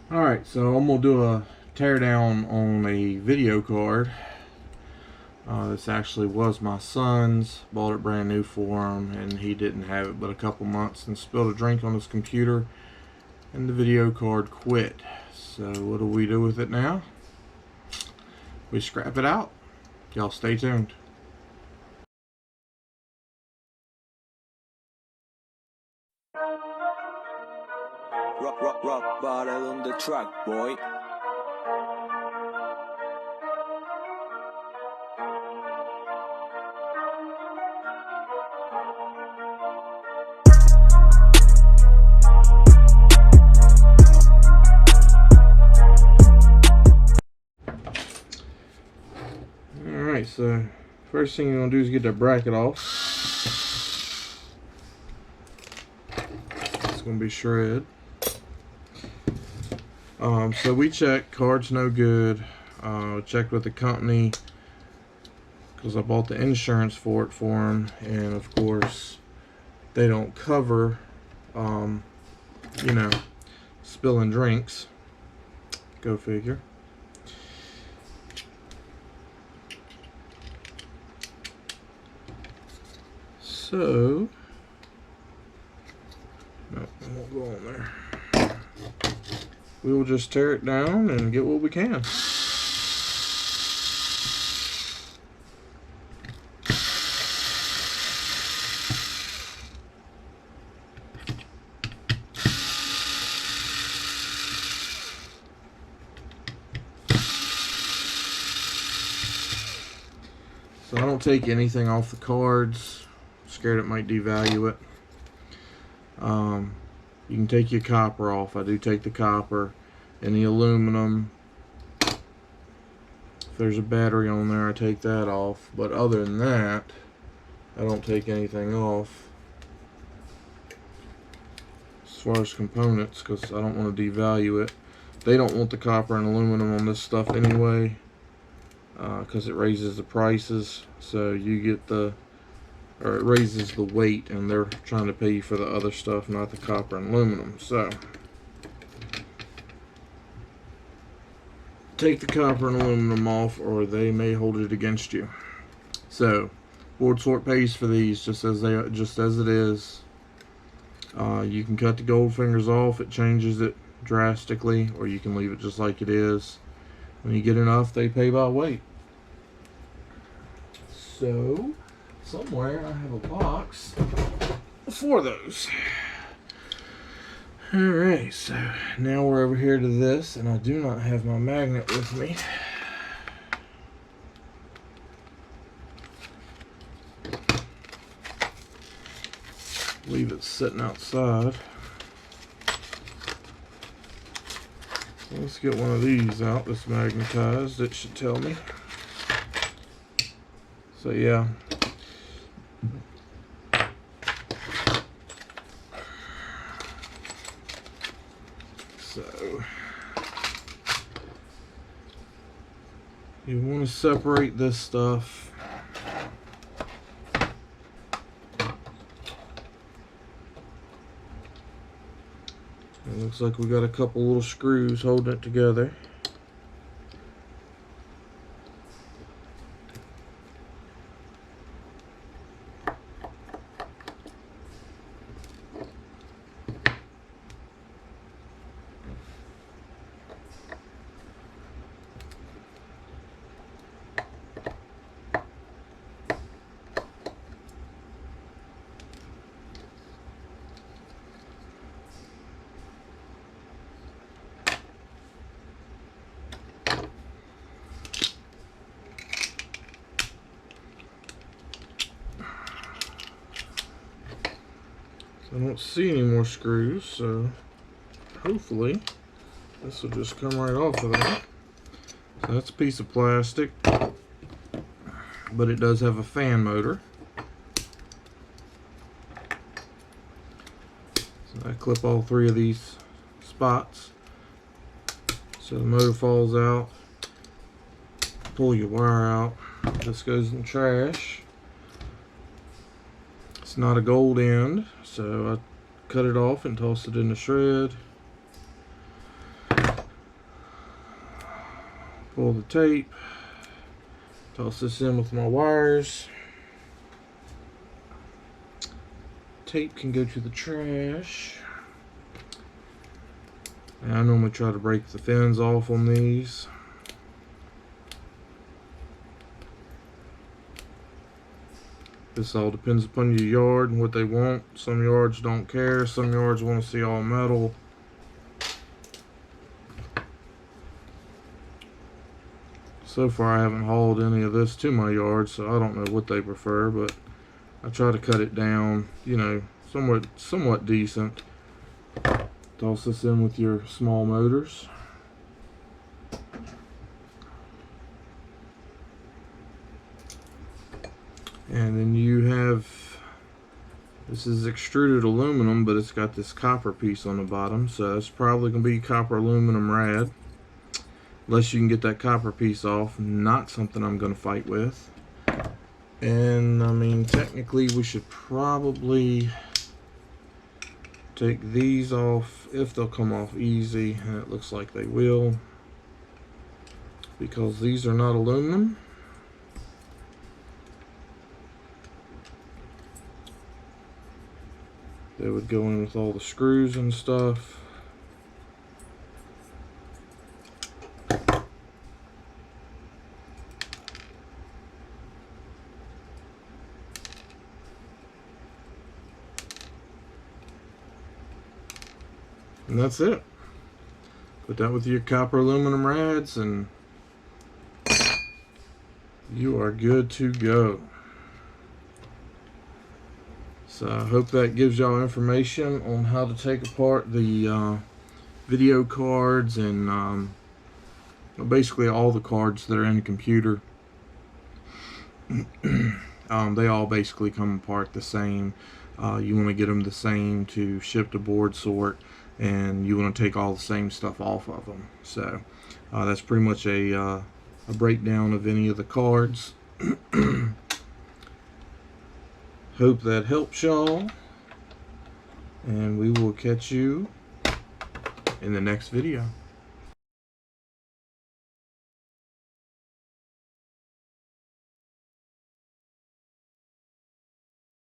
Alright, so I'm going to do a teardown on a video card. This actually was my son's. Bought it brand new for him, and he didn't have it but a couple months and spilled a drink on his computer, and the video card quit. So what do we do with it now? We scrap it out. Y'all stay tuned. Rock bottle on the track, boy. Alright, so first thing you're going to do is get that bracket off. It's going to be shred. So we checked, card's no good. Checked with the company because I bought the insurance for it for him, and of course they don't cover you know, spilling drinks. Go figure. So no, it won't go on there. We will just tear it down and get what we can. So I don't take anything off the cards. I'm scared it might devalue it. You can take your copper off. I do take the copper and the aluminum. If there's a battery on there, I take that off. But other than that, I don't take anything off as far as components, because I don't want to devalue it. They don't want the copper and aluminum on this stuff anyway, because it raises the prices. So you get the, or it raises the weight, and they're trying to pay you for the other stuff, not the copper and aluminum. So take the copper and aluminum off, or they may hold it against you. So board sort pays for these just as it is. You can cut the gold fingers off, it changes it drastically, or you can leave it just like it is. When you get enough, they pay by weight. So somewhere I have a box for those. Alright, so now we're over here to this, and I do not have my magnet with me. Leave it sitting outside. Let's get one of these out that's magnetized. It should tell me. So yeah. So you want to separate this stuff. It looks like we got a couple little screws holding it together. I don't see any more screws, so hopefully this will just come right off of that. So that's a piece of plastic, but it does have a fan motor. So I clip all three of these spots so the motor falls out. Pull your wire out. This goes in the trash. It's not a gold end, so I cut it off and toss it in the shred. Pull the tape, toss this in with my wires. Tape can go to the trash. And I normally try to break the fins off on these. This all depends upon your yard and what they want. Some yards don't care. Some yards want to see all metal. So far I haven't hauled any of this to my yard, so I don't know what they prefer, but I try to cut it down, you know, somewhat decent. Toss this in with your small motors. And then you have, this is extruded aluminum, but it's got this copper piece on the bottom, so it's probably going to be copper aluminum rad. Unless you can get that copper piece off, not something I'm going to fight with. And I mean, technically we should probably take these off, if they'll come off easy, and it looks like they will, because these are not aluminum. They would go in with all the screws and stuff. And that's it. Put that with your copper aluminum rads and you are good to go. So I hope that gives y'all information on how to take apart the video cards and basically all the cards that are in the computer. They all basically come apart the same. You want to get them the same to ship to board sort, and you want to take all the same stuff off of them. So that's pretty much a breakdown of any of the cards. Hope that helps y'all, and we will catch you in the next video.